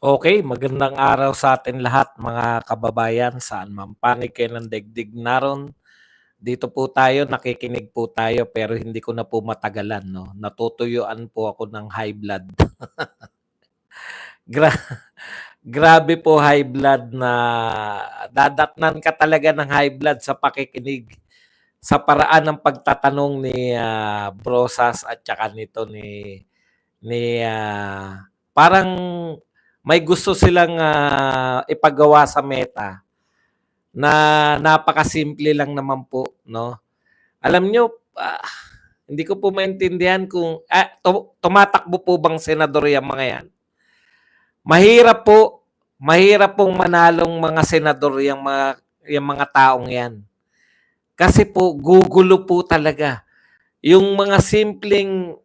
Okay, magandang araw sa atin lahat mga kababayan, saan man panig kayo ng daigdig naroon. Dito po tayo, nakikinig po tayo pero hindi ko na po matagalan 'no, natutuyuan po ako ng high blood. Gra Grabe po high blood na dadatnan ka talaga ng high blood sa pakikinig, sa paraan ng pagtatanong ni, Brosas at tsaka nito ni parang may gusto silang, ipagawa sa Meta na napakasimple lang naman po 'no. Alam niyo, hindi ko po maintindihan kung, tumatakbo po bang senador yang mga 'yan? Mahirap po, mahirap pong manalong mga senador yang mga taong 'yan. Kasi po gugulo po talaga. Yung mga simpleng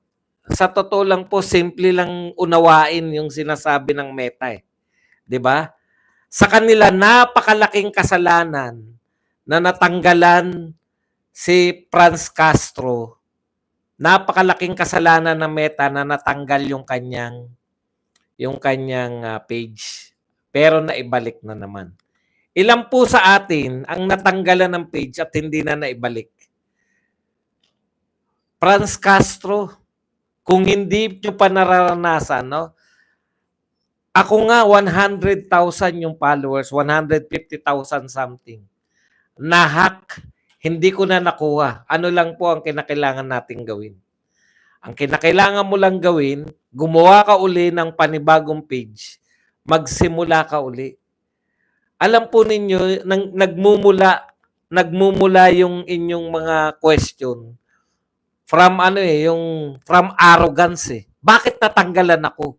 sa totoo lang po, simple lang unawain yung sinasabi ng Meta, 'di ba? Sa kanila napakalaking kasalanan na natanggalan si Franz Castro. Napakalaking kasalanan ng Meta na natanggal yung kanyang page. Pero naibalik na naman. Ilan po sa atin ang natanggalan ng page at hindi na naibalik? Franz Castro, kung hindi nyo pa nararanasan, no? Ako nga, 100,000 yung followers, 150,000 something. Na-hack, hindi ko na nakuha. Ano lang po ang kinakailangan nating gawin? Ang kinakailangan mo lang gawin, gumawa ka uli ng panibagong page. Magsimula ka uli. Alam po ninyo, nagmumula yung inyong mga question from arrogance eh. Bakit natanggalan ako?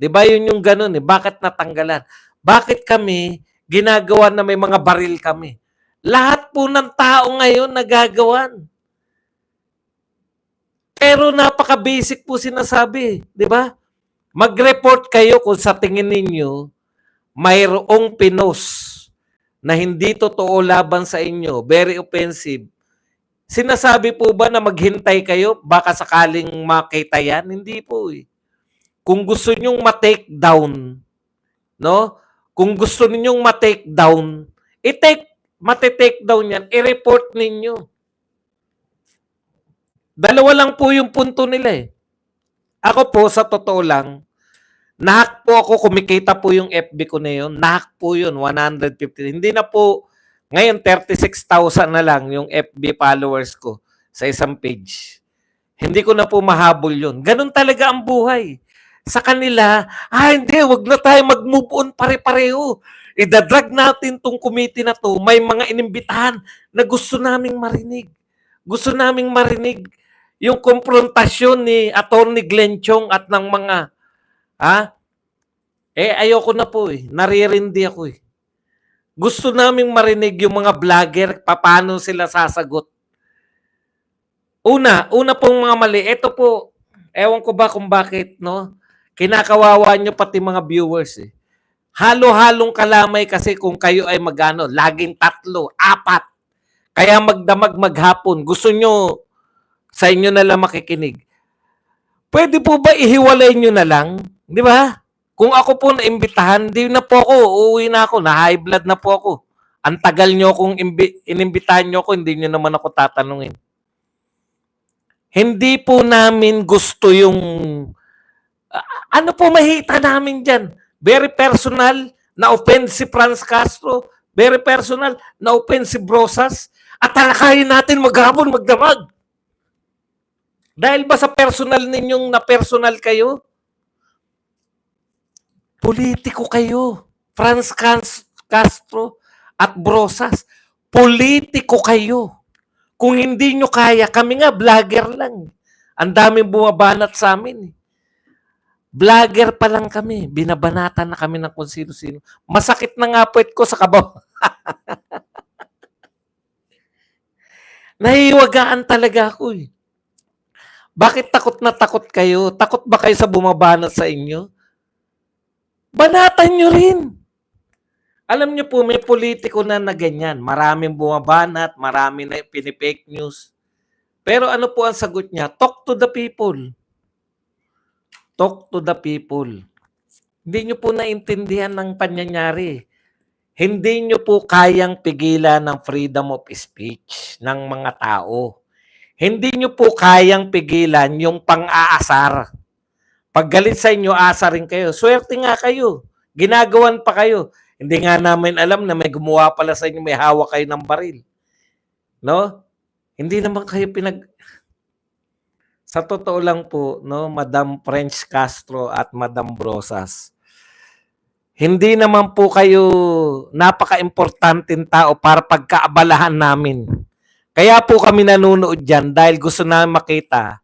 'Di ba yun yung ganun eh, bakit natanggalan? Bakit kami ginagawa na may mga baril kami? Lahat po ng tao ngayon nagagawan. Pero napaka-basic po sinasabi, 'di ba? Mag-report kayo kung sa tingin ninyo mayroong pinos na hindi totoo laban sa inyo, very offensive. Sinasabi po ba na maghintay kayo baka sakaling makita yan? Hindi po eh. Kung gusto ninyong ma-take down, no? Kung gusto ninyong ma-take down, mate-take down yan, i-report ninyo. Dalawa lang po yung punto nila eh. Ako po, sa totoo lang, nahack po ako, kumikita po yung FB ko na yun. Nahack po yun, 150. Hindi na po, ngayon 36,000 na lang yung FB followers ko sa isang page. Hindi ko na po mahabol yun. Ganun talaga ang buhay. Sa kanila, hindi, wag na tayo mag-move on pare-pareho. Idadrag natin tong committee na to. May mga inimbitahan na gusto naming marinig. Gusto naming marinig yung konfrontasyon ni Atty. Glenn Chong at ng mga, ayoko na po eh. Naririndi ako eh. Gusto naming marinig yung mga vlogger, paano sila sasagot. Una pong mga mali, ito po, ewan ko ba kung bakit, no? Kinakawawa nyo pati mga viewers eh. Halo-halong kalamay kasi kung kayo ay magano, laging 3, 4. Kaya magdamag maghapon. Gusto nyo, sa inyo na lang makikinig. Pwede po ba ihiwalay nyo na lang? Di ba? Kung ako po naimbitahan, di na po ako, uuwi na ako, na high blood na po ako. Ang tagal nyo kung inimbitahan nyo ako, hindi nyo naman ako tatanungin. Hindi po namin gusto yung ano po mahita namin dyan? Very personal, na-offend si Franz Castro. Very personal, na-offend si Brosas. At talakayin natin maghapon, magdamag. Dahil ba sa personal ninyong na-personal kayo? Politiko kayo. Franz Castro at Brosas. Politiko kayo. Kung hindi nyo kaya, kami nga vlogger lang. Ang daming bumabanat sa amin. Vlogger pa lang kami. Binabanatan na kami ng kung sino-sino. Masakit na nga puwet ko sa kabaw. Nahihiwagaan talaga ako eh. Bakit takot na takot kayo? Takot ba kayo sa bumabanat sa inyo? Banatan nyo rin. Alam nyo po, may politiko na ganyan. Maraming bumabanat, maraming na pinipake news. Pero ano po ang sagot niya? Talk to the people. Talk to the people. Hindi nyo po naintindihan ng pangyayari. Hindi nyo po kayang pigilan ng freedom of speech ng mga tao. Hindi nyo po kayang pigilan yung pang-aasar. Pag galit sa inyo, asarin kayo. Swerte nga kayo. Ginagawan pa kayo. Hindi nga namin alam na may gumawa pala sa inyo, may hawak kayo ng baril. No? Hindi naman kayo Sa totoo lang po, no, Madam French Castro at Madam Brosas, hindi naman po kayo napaka-importanteng tao para pagkaabalahan namin. Kaya po kami nanonood dyan dahil gusto namin makita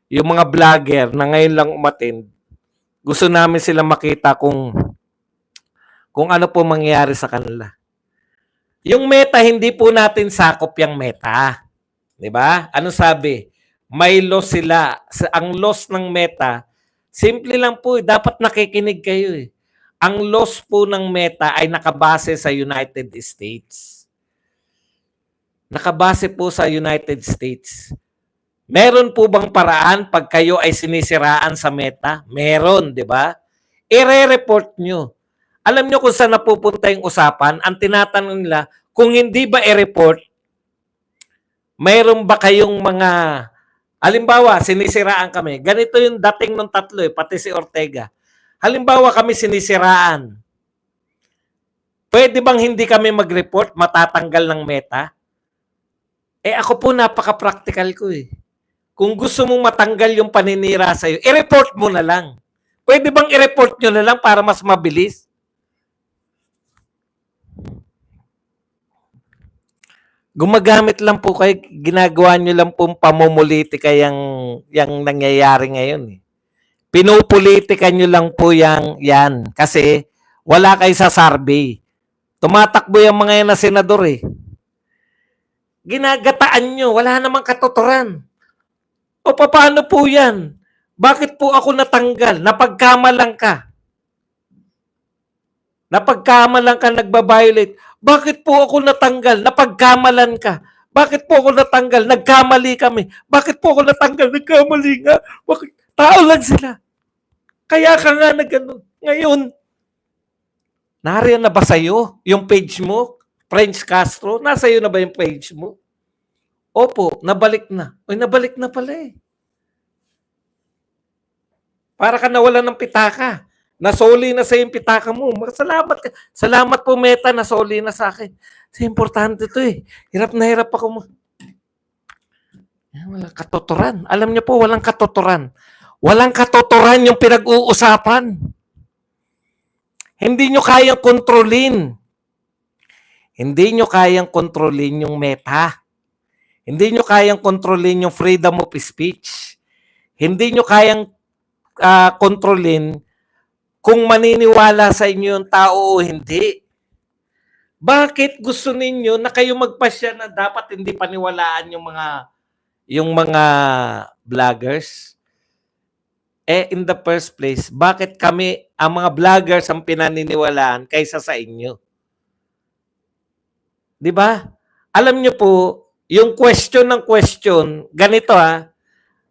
yung mga vlogger na ngayon lang umattend. Gusto namin sila makita kung ano po mangyayari sa kanila. Yung Meta, hindi po natin sakop yung Meta. 'Di ba? Ano sabi? May loss sila. Ang loss ng Meta, simple lang po, dapat nakikinig kayo eh. Ang loss po ng Meta ay nakabase sa United States. Nakabase po sa United States. Meron po bang paraan pag kayo ay sinisiraan sa Meta? Meron, di ba? I-report nyo. Alam nyo kung saan napupunta yung usapan? Ang tinatanong nila, kung hindi ba i-report, mayroon ba kayong mga, halimbawa, sinisiraan kami. Ganito yung dating ng tatlo pati si Ortega. Halimbawa kami sinisiraan. Pwede bang hindi kami mag-report, matatanggal ng Meta? Ako po napaka-practical ko eh. Kung gusto mong matanggal yung paninira sa'yo, i-report mo na lang. Pwede bang i-report nyo na lang para mas mabilis? Gumagamit lang po kayo, ginagawa nyo lang pong pamumulitika yung nangyayari ngayon. Pinupolitika nyo lang po yan. Kasi wala kayo sa survey. Tumatakbo yung mga yan na senador eh. Ginagataan nyo, wala namang katuturan. O paano po yan? Bakit po ako natanggal? Napagkamalang ka. Napagkamalang ka, nagbabiolate. Bakit po ako natanggal? Napagkamalan ka. Bakit po ako natanggal? Nagkamali kami. Bakit po ako natanggal? Nagkamali nga. Bakit? Tao lang sila. Kaya ka nga na gano'n. Ngayon, nariyan na ba sa'yo yung page mo? French Castro, nasa iyo na ba yung page mo? Opo, nabalik na. Uy, nabalik na pala eh. Para ka nawalan ng pitaka. Nasoli na sa yung pitaka mo. Salamat ka. Salamat po Meta, nasoli na sa akin. Kasi importante to eh. Hirap na hirap ako. Walang katotoran. Alam niyo po, walang katotoran. Walang katotoran yung pinag-uusapan. Hindi nyo kayang kontrolin. Hindi nyo kayang kontrolin yung Meta. Hindi nyo kayang kontrolin yung freedom of speech. Hindi nyo kayang kontrolin kung maniniwala sa inyo yung tao o hindi. Bakit gusto ninyo na kayo magpasya na dapat hindi paniwalaan yung mga vloggers? In the first place, bakit kami, ang mga vloggers ang pinaniniwalaan kaysa sa inyo? 'Di ba? Alam niyo po, yung question ng question, ganito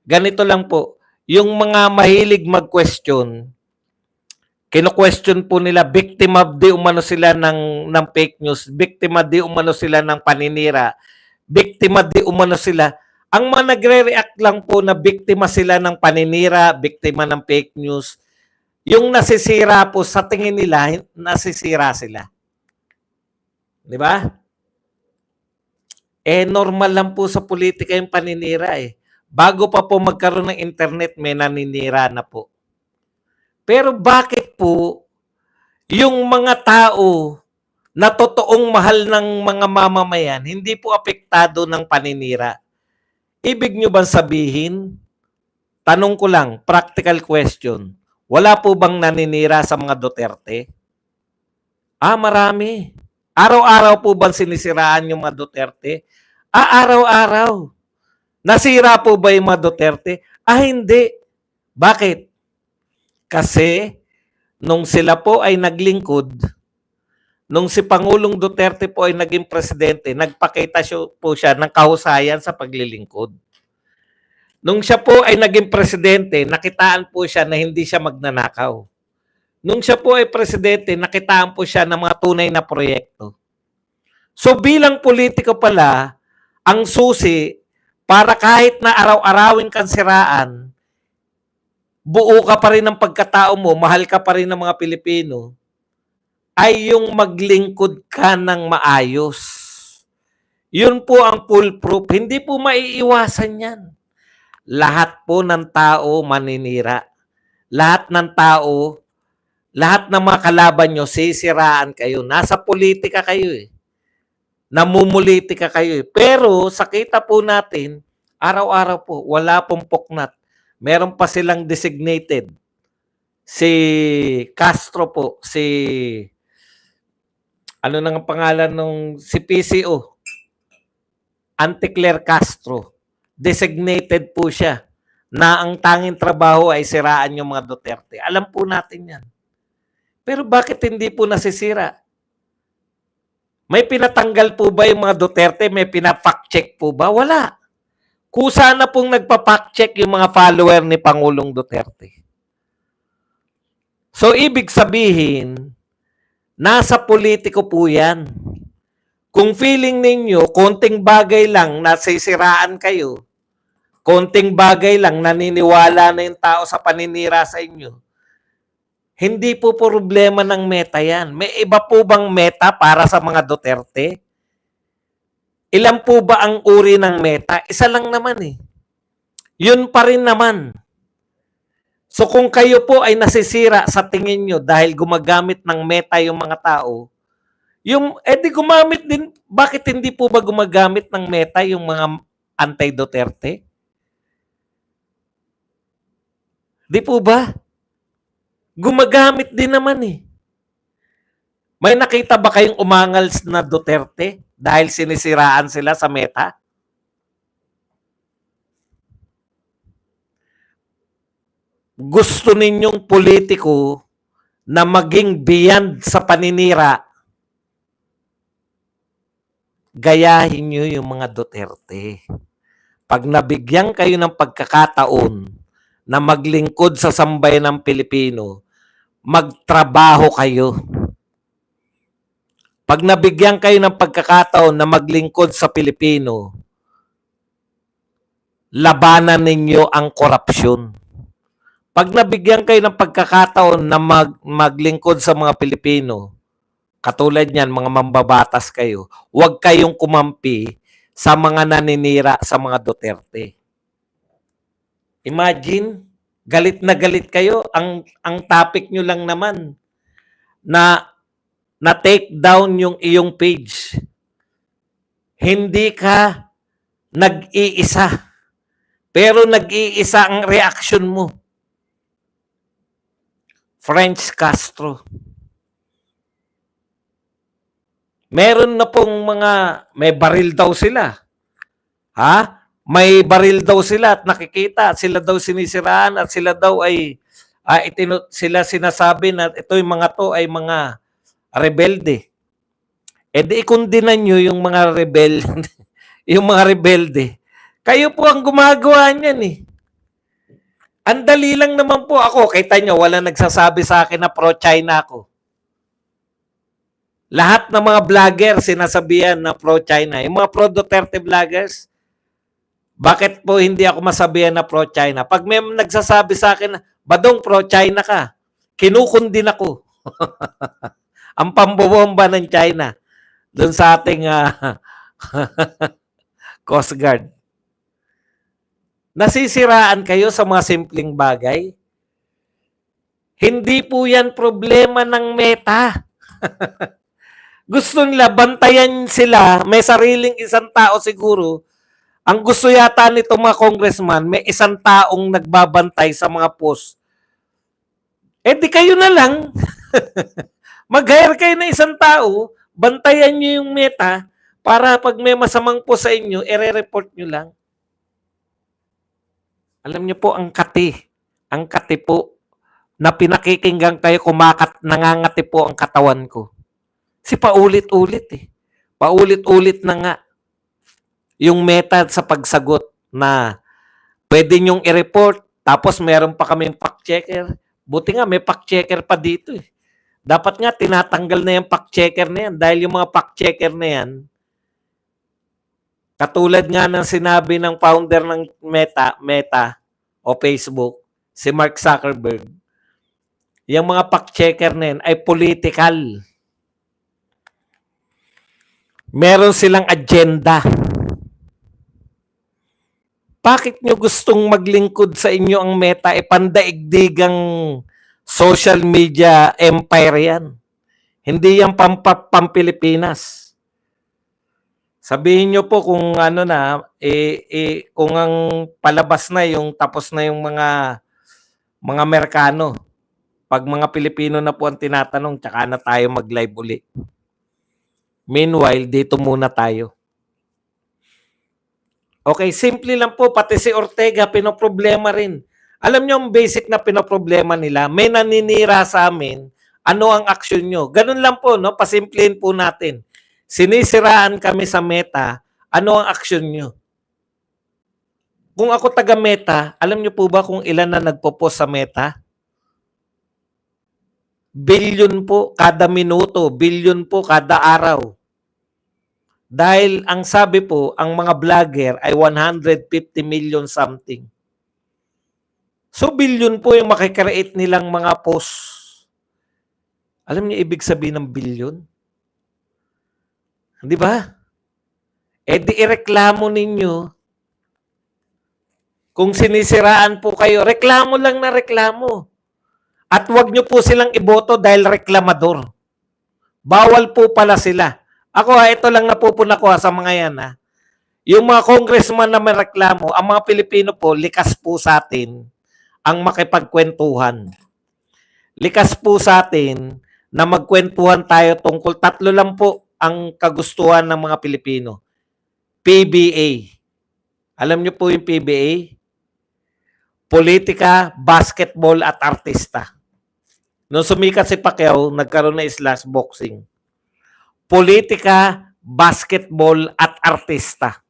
ganito lang po. Yung mga mahilig mag-question, kino-question po nila, biktima di umano sila ng fake news, biktima di umano sila ng paninira, biktima di umano sila. Ang mga nagre-react lang po na biktima sila ng paninira, biktima ng fake news, yung nasisira po sa tingin nila, nasisira sila. 'Di ba? Normal lang po sa politika yung paninira eh. Bago pa po magkaroon ng internet, may naninira na po. Pero bakit po yung mga tao na totoong mahal ng mga mamamayan, hindi po apektado ng paninira? Ibig nyo bang sabihin, tanong ko lang, practical question, wala po bang naninira sa mga Duterte? Marami. Araw-araw po bang sinisiraan yung mga Duterte? Araw-araw. Nasira po ba yung mga Duterte? Hindi. Bakit? Kasi nung sila po ay naglingkod, nung si Pangulong Duterte po ay naging presidente, nagpakita po siya ng kahusayan sa paglilingkod. Nung siya po ay naging presidente, nakitaan po siya na hindi siya magnanakaw. Nung siya po ay presidente, nakitaan po siya ng mga tunay na proyekto. So bilang politiko pala, ang susi para kahit na araw-arawin kang siraan, buo ka pa rin ng pagkatao mo, mahal ka pa rin ng mga Pilipino, ay yung maglingkod ka ng maayos. Yun po ang foolproof. Hindi po maiiwasan yan. Lahat po ng tao maninira. Lahat ng tao, lahat ng mga kalaban nyo, sisiraan kayo. Nasa politika kayo eh. Namumulitika kayo eh. Pero sa kita po natin, araw-araw po, wala pong puknat. Meron pa silang designated. Si Castro po, ano nang pangalan nung si PCO? Anticlaire Castro. Designated po siya na ang tanging trabaho ay siraan yung mga Duterte. Alam po natin yan. Pero bakit hindi po nasisira? May pinatanggal po ba yung mga Duterte? May pina-fact check po ba? Wala. Kusa na pong nagpa-fact check yung mga follower ni Pangulong Duterte. So, ibig sabihin, nasa politiko po yan. Kung feeling ninyo, konting bagay lang, nasisiraan kayo, konting bagay lang, naniniwala na yung tao sa paninira sa inyo, hindi po problema ng meta yan. May iba po bang meta para sa mga Duterte? Ilan po ba ang uri ng meta? Isa lang naman eh. Yun pa rin naman. So kung kayo po ay nasisira sa tingin nyo dahil gumagamit ng meta yung mga tao, di gumamit din, bakit hindi po ba gumagamit ng meta yung mga anti-Duterte? Di po ba? Gumagamit din naman eh. May nakita ba kayong umangal na Duterte dahil sinisiraan sila sa meta? Gusto ninyong politiko na maging beyond sa paninira, gayahin nyo yung mga Duterte. Pag nabigyan kayo ng pagkakataon na maglingkod sa sambayan ng Pilipino, magtrabaho kayo. Pag nabigyan kayo ng pagkakataon na maglingkod sa Pilipino, labanan ninyo ang korupsyon. Pag nabigyan kayo ng pagkakataon na maglingkod sa mga Pilipino, katulad niyan, mga mambabatas kayo, huwag kayong kumampi sa mga naninira sa mga Duterte. Imagine, galit na galit kayo. Ang topic nyo lang naman na take down yung iyong page. Hindi ka nag-iisa. Pero nag-iisa ang reaction mo. French Castro. Meron na pong may baril daw sila. Ha? May baril daw sila at nakikita. Sila daw sinisiraan at sila daw ay sila sinasabi na ito yung mga to ay mga rebelde. E di ikundinan nyo yung mga rebelde. Yung mga rebelde. Kayo po ang gumagawa niyan eh. Ang dali lang naman po ako. Kita nyo, wala nagsasabi sa akin na pro-China ako. Lahat ng mga vlogger sinasabihan na pro-China. Yung mga pro-Duterte vloggers, bakit po hindi ako masabihan na pro-China? Pag may nagsasabi sa akin, Badong pro-China ka, kinukundin ako. Ang pambobomba ng China doon sa ating Coast Guard. Nasisiraan kayo sa mga simpleng bagay? Hindi po yan problema ng meta. Gusto nila, bantayan sila, may sariling isang tao siguro. Ang gusto yata nito mga congressman, may isang taong nagbabantay sa mga post. Eh di kayo na lang. Mag-hire kayo na isang tao, bantayan nyo yung meta para pag may masamang post sa inyo, ire-report nyo lang. Alam niyo po, ang kati po, na pinakikinggan kayo nangangati po ang katawan ko. Kasi paulit-ulit eh. Paulit-ulit na nga yung method sa pagsagot na pwede nyong i-report, tapos meron pa kaming fact checker, Buti nga may fact checker pa dito eh. Dapat nga tinatanggal na yung fact checker na yan dahil yung mga fact checker na yan, katulad nga ng sinabi ng founder ng Meta o Facebook, si Mark Zuckerberg, yung mga fact checker na yan ay political. Meron silang agenda. Bakit nyo gustong maglingkod sa inyo ang Meta? Pandaigdigang social media empire yan. Hindi yan Pampilipinas. Sabihin nyo po kung ano na, kung ang palabas na yung tapos na yung mga Amerikano. Pag mga Pilipino na po ang tinatanong, tsaka na tayo mag-live uli. Meanwhile, dito muna tayo. Okay, simple lang po. Pati si Ortega, pinoproblema rin. Alam nyo ang basic na pinoproblema nila, may naninira sa amin, ano ang aksyon nyo? Ganun lang po, no? Pasimplihin po natin. Sinisiraan kami sa Meta, ano ang aksyon nyo? Kung ako taga Meta, alam nyo po ba kung ilan na nagpo-post sa Meta? Billion po kada minuto, billion po kada araw. Dahil ang sabi po, ang mga vlogger ay 150 million something. So billion po yung makikreate nilang mga posts. Alam niyo ibig sabihin ng billion? Di ba? Di ireklamo ninyo. Kung sinisiraan po kayo, reklamo lang na reklamo. At wag nyo po silang iboto dahil reklamador. Bawal po pala sila. Ako ito lang napupuna ko sa mga yan Yung mga congressman na may reklamo, ang mga Pilipino po, likas po sa atin ang makipagkwentuhan. Likas po sa atin na magkwentuhan tayo tungkol, tatlo lang po ang kagustuhan ng mga Pilipino. PBA. Alam niyo po yung PBA? Politika, basketball at artista. Nung sumikat si Pacquiao, nagkaroon na slash boxing. Politika, basketball at artista.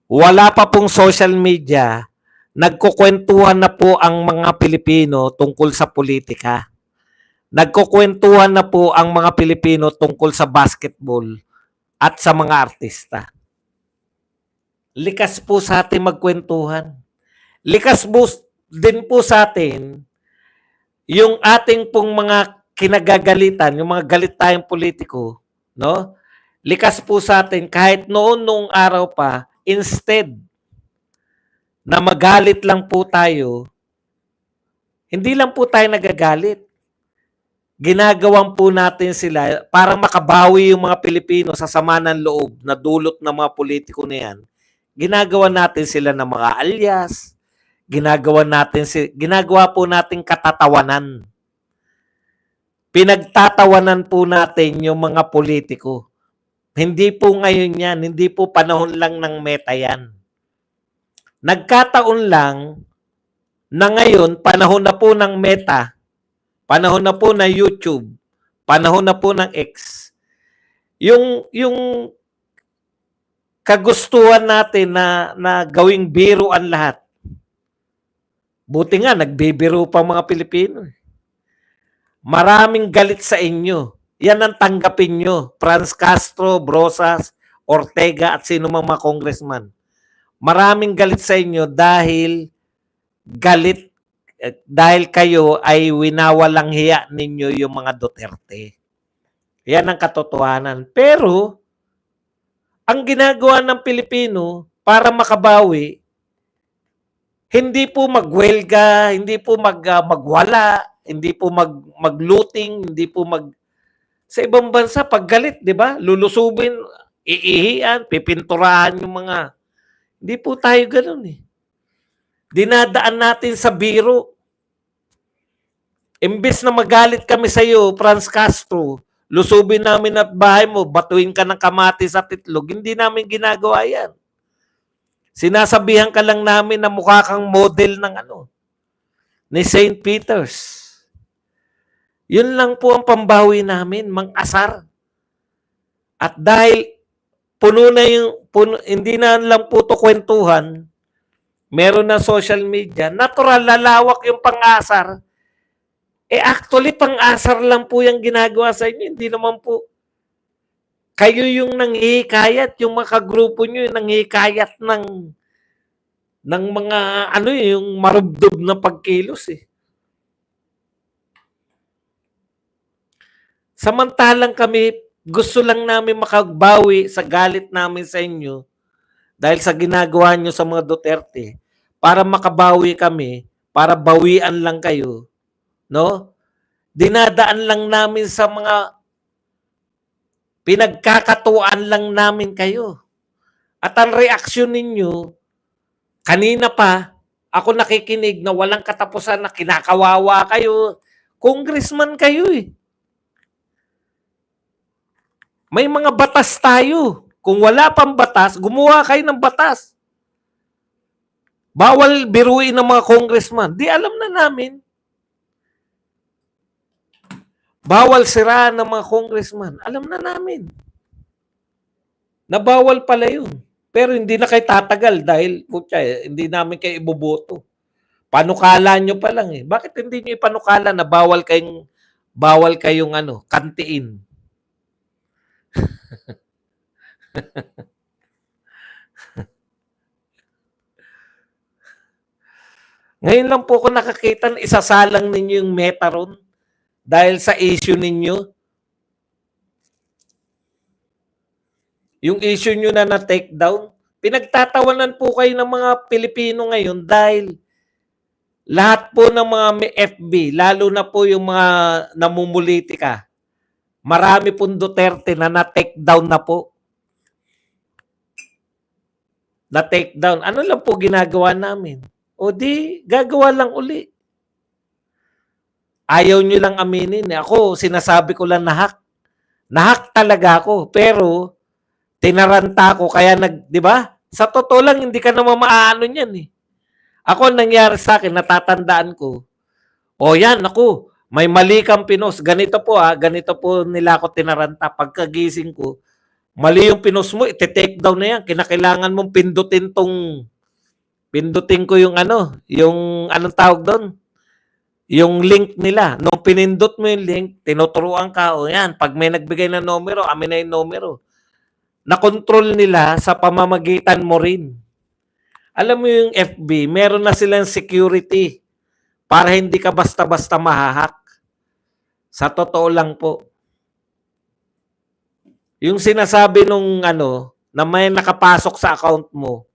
Wala pa pong social media, nagkukwentuhan na po ang mga Pilipino tungkol sa politika. Nagkukwentuhan na po ang mga Pilipino tungkol sa basketball at sa mga artista. Likas po sa atin magkwentuhan. Likas po din po sa atin yung ating pong mga kinagagalitan, yung mga galit tayong politiko, no? Likas po sa atin kahit noong araw pa, instead na magalit lang po tayo, hindi lang po tayo nagagalit. Ginagawan po natin sila para makabawi yung mga Pilipino sa sama ng loob na dulot ng mga politiko na yan. Ginagawa natin sila ng mga alias, ginagawa po natin katatawanan. Pinagtatawanan po natin yung mga politiko. Hindi po ngayon yan, hindi po panahon lang ng Meta yan. Nagkataon lang na ngayon, panahon na po ng Meta, panahon na po ng YouTube, panahon na po ng X, yung kagustuhan natin na gawing biro ang lahat. Buti nga, nagbibiro pa mga Pilipino. Maraming galit sa inyo. Yan ang tanggapin nyo. Franz Castro, Brosas, Ortega at sino mang mga congressman. Maraming galit sa inyo dahil kayo ay winawalang hiya ninyo yung mga Duterte. Yan ang katotohanan. Pero, ang ginagawa ng Pilipino para makabawi, hindi po magwelga, hindi po magwala, hindi po maglooting, hindi po sa ibang bansa pag galit, 'di ba? Lulusubin, iihian, pipinturahan yung mga. Hindi po tayo ganoon Dinadaan natin sa biro. Imbes na magalit kami sa iyo, Franz Castro, lusubin namin at bahay mo, batuin ka ng kamatis at itlog, hindi namin ginagawa 'yan. Sinasabihan ka lang namin na mukha kang model ng ni St. Peter's. Yun lang po ang pambawi namin, mang-asar. At dahil hindi na lang po to kwentuhan, meron na social media, natural lalawak yung pang-asar. Actually, pang-asar lang po yung ginagawa sa inyo. Hindi naman po. Kayo yung nanghihikayat, yung mga kagrupo nyo yung nanghihikayat ng mga yung marubdob na pagkilos eh. Samantalang kami, gusto lang namin makabawi sa galit namin sa inyo dahil sa ginagawa nyo sa mga Duterte para makabawi kami, para bawian lang kayo, no? Dinadaan lang namin sa mga pinagkakatuan lang namin kayo. At ang reaksyon ninyo, kanina pa, ako nakikinig na walang katapusan na kinakawawa kayo. Congressman kayo eh. May mga batas tayo. Kung wala pang batas, gumawa kayo ng batas. Bawal biruin ng mga congressman. Di alam na namin. Bawal siraan ng mga congressman. Alam na namin. Nabawal pala yun. Pero hindi na kayo tatagal dahil hindi namin kayo iboboto. Panukala nyo pa lang eh. Bakit hindi nyo ipanukala na bawal kayong kantiin? Ngayon lang po ako nakakita na isasalang ninyo yung meta ron dahil sa issue ninyo. Yung issue nyo na take down, pinagtatawanan po kayo ng mga Pilipino ngayon dahil lahat po ng mga may FB, lalo na po yung mga namumulitika, marami pong Duterte na na-take down na po. Na-take down. Ano lang po ginagawa namin? O di, gagawa lang uli. Ayaw nyo lang aminin. Ako, sinasabi ko lang na-hack. Na-hack talaga ako. Pero, tinaranta ko. Kaya di ba? Sa totoo lang, hindi ka naman maaano niyan eh. Ako, nangyari sa akin, natatandaan ko. O yan, ako, may mali kang pinos. Ganito po ganito po nila ako tinaranta. Pagkagising ko, mali yung pinos mo, iti-take down na yan. Kinakailangan mong pindutin ko yung yung anong tawag doon? Yung link nila. Nung pinindot mo yung link, tinuturuan ka, o yan, pag may nagbigay ng numero, amin na yung numero. Na-control nila sa pamamagitan mo rin. Alam mo yung FB, meron na silang security para hindi ka basta-basta mahahak. Sa totoo lang po. Yung sinasabi nung na may nakapasok sa account mo,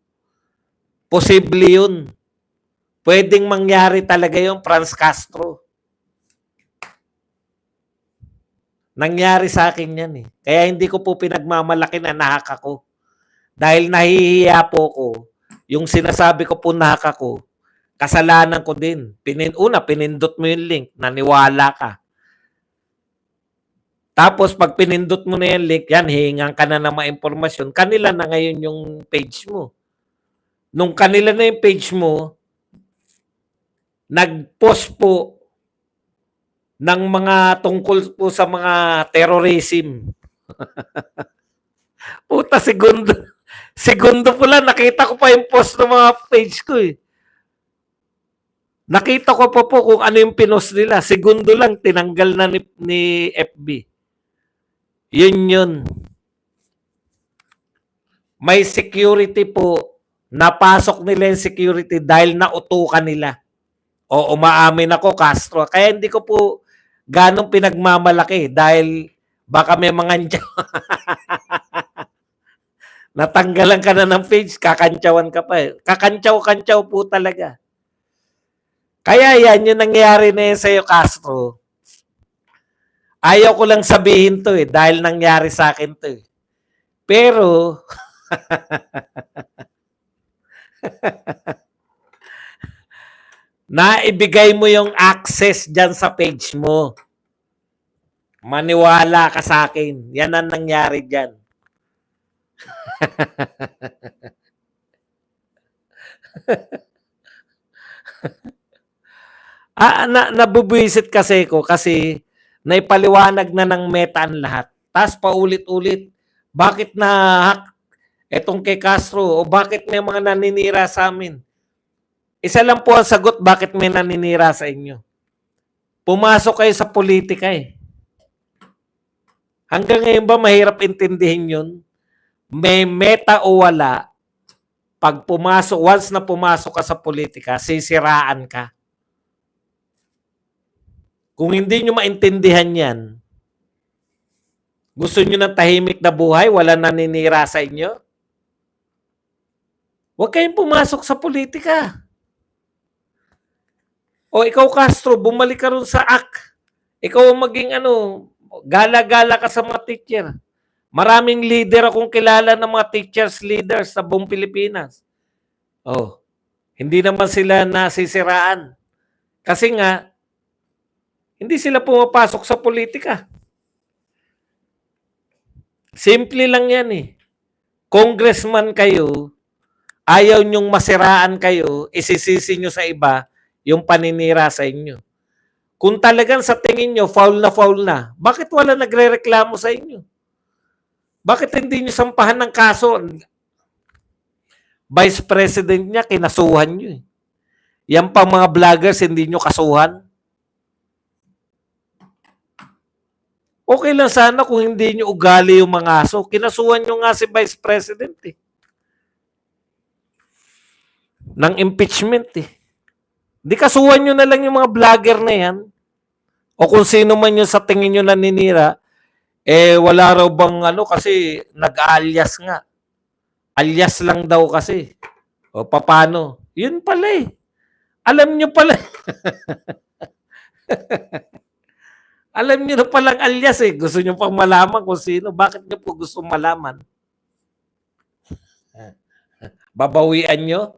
posible yun. Pwedeng mangyari talaga yung Franz Castro. Nangyari sa akin yan eh. Kaya hindi ko po pinagmamalaki na nahack ako. Dahil nahihiya po ko, yung sinasabi ko po nahack ako, kasalanan ko din. Pinindot mo yung link, naniwala ka. Tapos pag pinindot mo na yung link, yan, hihingan ka na ng mga impormasyon. Kanila na ngayon yung page mo. Nung kanila na yung page mo, nag-post po ng mga tungkol po sa mga terrorism. Puta, segundo po lang, nakita ko pa yung post ng mga page ko eh. Nakita ko pa po kung ano yung pinost nila. Segundo lang, tinanggal na ni FB. Yun. May security po. Napasok nila yung security dahil nautukan nila. O umaamin ako, Castro. Kaya hindi ko po ganong pinagmamalaki dahil baka may mga natanggalan ka na ng page, kakantsawan ka pa eh. Kakantsaw-kantsaw po talaga. Kaya yan yung nangyayari na yun sa'yo, Castro. Ayaw ko lang sabihin to eh, dahil nangyari sa akin to eh. Pero, naibigay mo yung access dyan sa page mo. Maniwala ka sa akin. Yan ang nangyari dyan. Nabubwisit kasi ko kasi naipaliwanag na ng Meta ang lahat. Tapos paulit-ulit, bakit na-hack etong kay Castro o bakit may mga naninira sa amin? Isa lang po ang sagot bakit may naninira sa inyo. Pumasok kayo sa politika eh. Hanggang ngayon ba mahirap intindihin yun? May meta o wala, pag pumasok, once na pumasok ka sa politika, sisiraan ka. Kung hindi nyo maintindihan yan, gusto nyo ng tahimik na buhay, wala naninira sa inyo, huwag kayong pumasok sa politika. O ikaw, Castro, bumalik ka rin sa AK. Ikaw ang maging gala-gala ka sa mga teacher. Maraming leader akong kilala ng mga teachers, leaders sa buong Pilipinas. Oh, hindi naman sila nasisiraan. Kasi nga, hindi sila pumapasok sa politika. Simple lang yan eh. Congressman kayo, ayaw nyong masiraan kayo, isisisi nyo sa iba yung paninira sa inyo. Kung talagang sa tingin nyo, foul na, bakit wala nagre-reklamo sa inyo? Bakit hindi nyo sampahan ng kaso? Vice President niya, kinasuhan nyo eh. Yan pa mga vloggers, hindi nyo kasuhan. Okay lang sana kung hindi nyo ugali yung mga aso. Kinasuhan nyo nga si Vice President eh. Ng impeachment eh. Di kasuhan nyo na lang yung mga vlogger na yan. O kung sino man yung sa tingin nyo naninira, wala raw bang kasi nag-alias nga. Alias lang daw kasi. O paano? Yun pala eh. Alam nyo pala. Alam nyo na palang alias eh. Gusto nyo pang malaman kung sino. Bakit nyo po gusto malaman? Babawian nyo?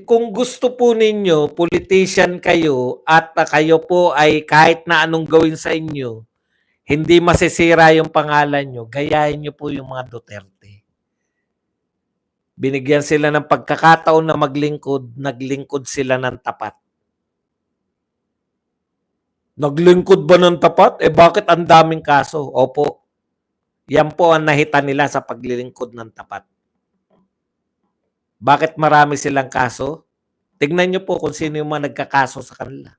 Kung gusto po ninyo, politician kayo at kayo po ay kahit na anong gawin sa inyo, hindi masisira yung pangalan nyo, gayahin nyo po yung mga Duterte. Binigyan sila ng pagkakataon na maglingkod, naglingkod sila ng tapat. Naglingkod ba ng tapat? Bakit ang daming kaso? Opo. Yan po ang nahita nila sa paglilingkod ng tapat. Bakit marami silang kaso? Tignan nyo po kung sino yung mga nagkakaso sa kanila.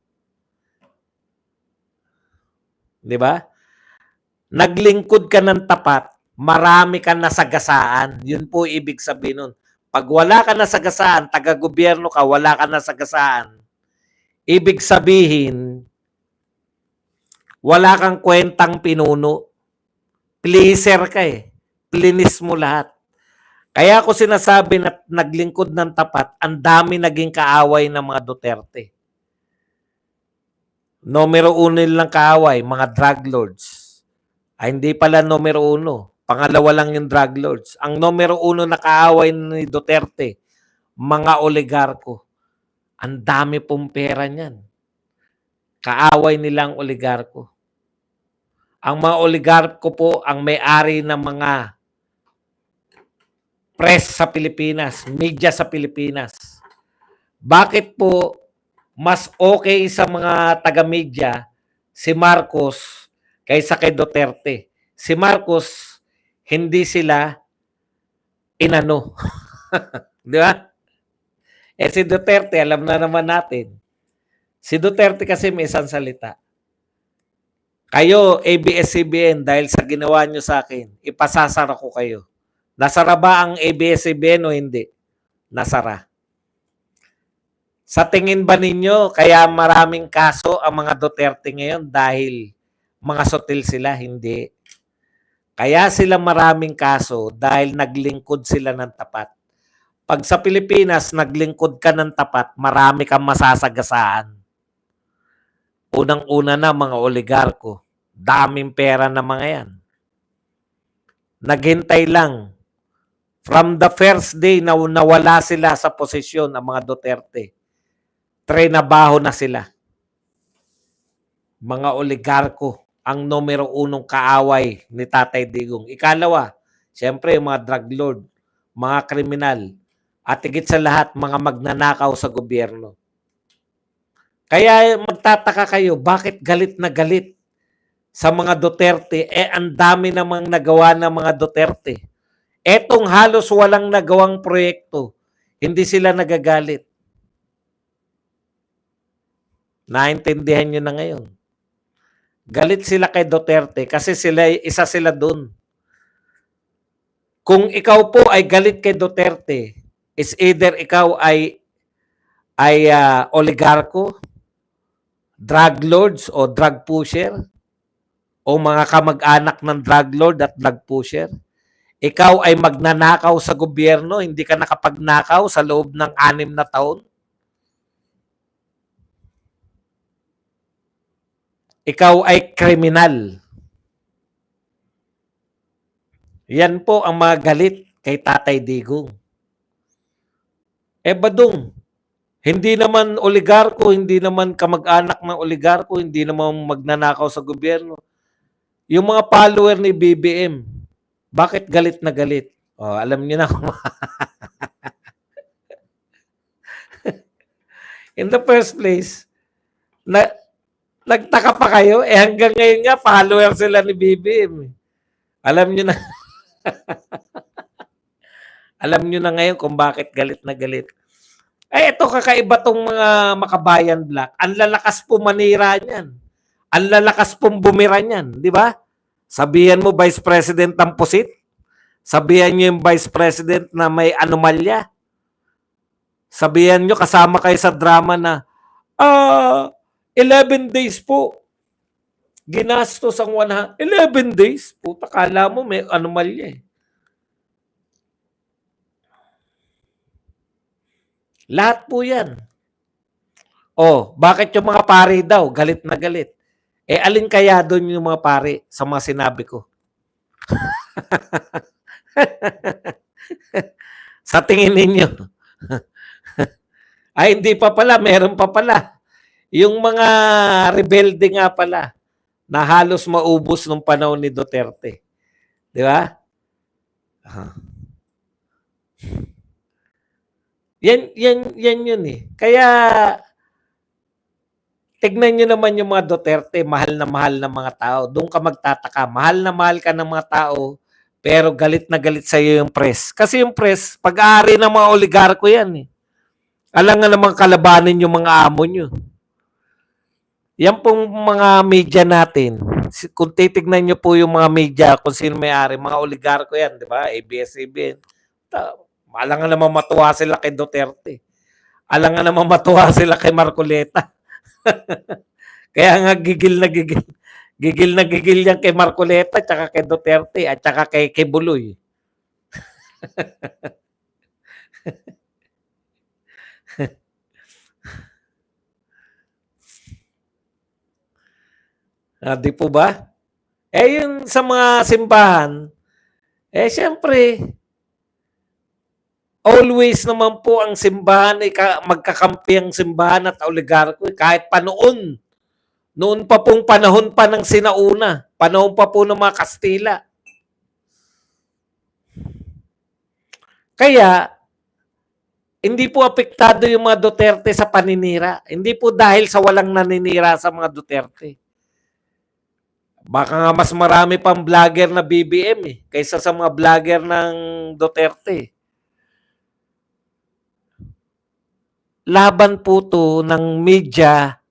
Di ba? Naglingkod ka ng tapat, marami ka nasagasaan. Yun po ibig sabihin nun. Pag wala ka nasagasaan, taga-gobyerno ka, wala ka nasagasaan, ibig sabihin, wala kang kwentang pinuno. Pleaser ka eh. Plinis mo lahat. Kaya ako sinasabi na naglingkod ng tapat, ang dami naging kaaway ng mga Duterte. Numero 1 nilang kaaway, mga drug lords. Ay hindi pala numero 1. Pangalawa lang yung drug lords. Ang numero 1 na kaaway ni Duterte, mga oligarko. Ang dami pong pera niyan. Kaaway nilang oligarko. Ang mga oligarko po ang may-ari ng mga press sa Pilipinas, media sa Pilipinas. Bakit po mas okay sa mga taga-media si Marcos kaysa kay Duterte? Si Marcos, hindi sila inano. Di ba? Si Duterte, alam na naman natin. Si Duterte kasi may isang salita. Kayo, ABS-CBN, dahil sa ginawa nyo sa akin, ipasasara ko kayo. Nasara ba ang ABS-CBN o hindi? Nasara. Sa tingin ba ninyo, kaya maraming kaso ang mga Duterte ngayon dahil mga sotil sila? Hindi. Kaya sila maraming kaso dahil naglingkod sila ng tapat. Pag sa Pilipinas, naglingkod ka ng tapat, marami kang masasagasaan. Unang-una na mga oligarko. Daming pera na mga yan. Naghintay lang. From the first day na nawala sila sa posisyon ng mga Duterte, trenabaho na sila. Mga oligarko, ang numero 1 kaaway ni Tatay Digong. Ikalawa, siyempre yung mga drug lord, mga kriminal, at higit sa lahat, mga magnanakaw sa gobyerno. Kaya magtataka kayo, bakit galit na galit sa mga Duterte, ang dami namang nagawa ng mga Duterte. Etong halos walang nagawang proyekto, hindi sila nagagalit. Naintindihan nyo na ngayon. Galit sila kay Duterte kasi isa sila dun. Kung ikaw po ay galit kay Duterte, is either ikaw ay oligarko, drug lords o drug pusher, o mga kamag-anak ng drug lord at drug pusher. Ikaw ay magnanakaw sa gobyerno, hindi ka nakapagnakaw sa loob ng 6 na taon. Ikaw ay kriminal. Yan po ang mga galit kay Tatay Digong. Badung, hindi naman oligarko, hindi naman kamag-anak ng oligarko, hindi naman magnanakaw sa gobyerno. Yung mga follower ni BBM, bakit galit na galit? Alam niyo na kung in the first place, nagtaka pa kayo, hanggang ngayon nga, follower sila ni BBM. Alam niyo na. Alam niyo na ngayon kung bakit galit na galit. Ito kakaiba tong mga Makabayan Black. Ang lalakas po manira niyan. Ang lalakas pong bumira niyan, di ba? Sabihan mo Vice President ang pusit. Sabihan niyo yung Vice President na may anomalya. Sabihan niyo kasama kayo sa drama na 11 days po. Ginastos ang 11 days. Puta, kala mo may anomalya eh. Lahat po yan. Bakit yung mga pare daw galit na galit? Alin kaya doon yung mga pare sa mga sinabi ko? Sa tingin ninyo? Hindi pa pala, meron pa pala. Yung mga rebelde nga pala na halos maubos nung panahon ni Duterte. Di ba? Yan yun eh. Kaya tignan nyo naman yung mga Duterte, mahal na mga tao. Doon ka magtataka. Mahal ka ng mga tao, pero galit na galit sa iyo yung press. Kasi yung press, pag-aari ng mga oligarko yan eh. Alam nga naman kalabanin yung mga amo nyo. Yan pong mga media natin. Kung titignan nyo po yung mga media, kung sino may-ari, mga oligarko yan, di ba? ABS-CBN. Alam nga naman matuwa sila kay Duterte. Alam nga naman matuwa sila kay Marcoleta. Kaya nga gigil na gigil. Gigil na gigil yan kay Marcoleta, tsaka kay Duterte, at tsaka kay Buloy. Di po ba? Yung sa mga simbahan, siyempre, always naman po ang simbahan, magkakampi ang simbahan at oligarko. Kahit pa noon pa pong panahon pa ng sinauna, panahon pa po ng mga Kastila. Kaya, hindi po apektado yung mga Duterte sa paninira. Hindi po dahil sa walang naninira sa mga Duterte. Baka nga mas marami pang vlogger na BBM kaysa sa mga vlogger ng Duterte. Laban po to ng media.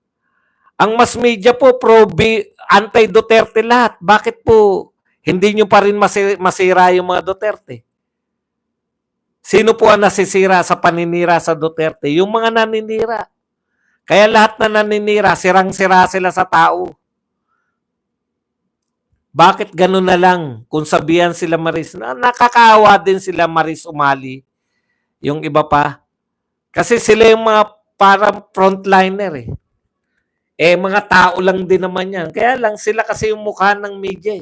Ang mas media po anti-Duterte lahat. Bakit po hindi nyo pa rin masira yung mga Duterte? Sino po ang nasisira sa paninira sa Duterte? Yung mga naninira. Kaya lahat na naninira, sirang-sira sila sa tao. Bakit ganun na lang kung sabihan sila Maris? Nakakaawa din sila Maris Umali. Yung iba pa. Kasi sila yung mga parang frontliner mga tao lang din naman yan. Kaya lang sila kasi yung mukha ng media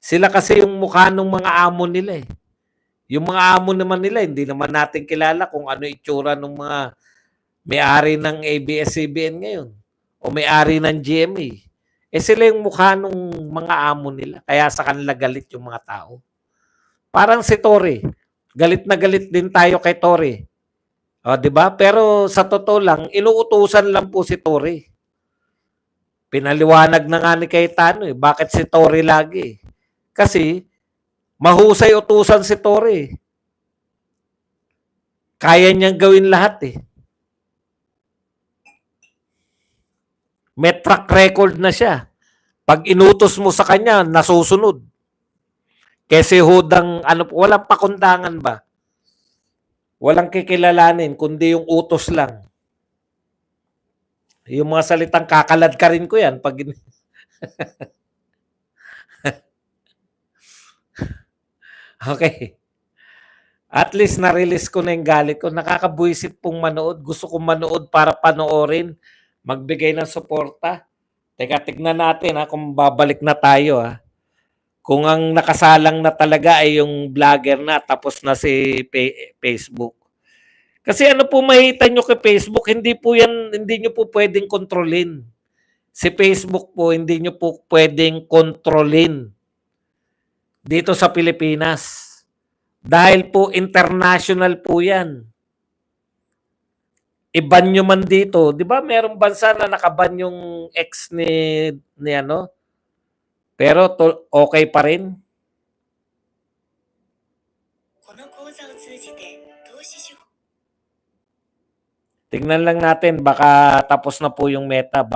Sila kasi yung mukha ng mga amo nila Yung mga amo naman nila, hindi naman natin kilala kung ano itsura ng mga may-ari ng ABS-CBN ngayon o may-ari ng GMA. Sila yung mukha ng mga amo nila. Kaya sa kanila galit yung mga tao. Parang si Tory. Galit na galit din tayo kay Tory. Di ba? Pero sa totoo lang, inuutusan lang po si Tory. Pinaliwanag na nga ni Cayetano eh, bakit si Tory lagi. Kasi mahusay utusan si Tory. Kaya niyang gawin lahat eh. May track record na siya. Pag inutos mo sa kanya, nasusunod. Kasi hodang, walang pakundangan ba? Walang kikilalanin, kundi yung utos lang. Yung mga salitang kakalad ka rin ko yan. Pag... okay. At least na-release ko na yung galit ko. Nakakabuisit pong manood. Gusto kong manood para panoorin. Magbigay ng suporta. Teka, tignan natin kung babalik na tayo Kung ang nakasalang na talaga ay yung vlogger na tapos na si Facebook. Kasi ano po makita nyo kay Facebook, hindi nyo po pwedeng kontrolin. Si Facebook po, hindi nyo po pwedeng kontrolin dito sa Pilipinas. Dahil po international po yan. I-ban nyo man dito. Di ba merong bansa na nakaban yung ex ni ano? Pero okay pa rin. Tingnan lang natin, baka tapos na po yung Meta.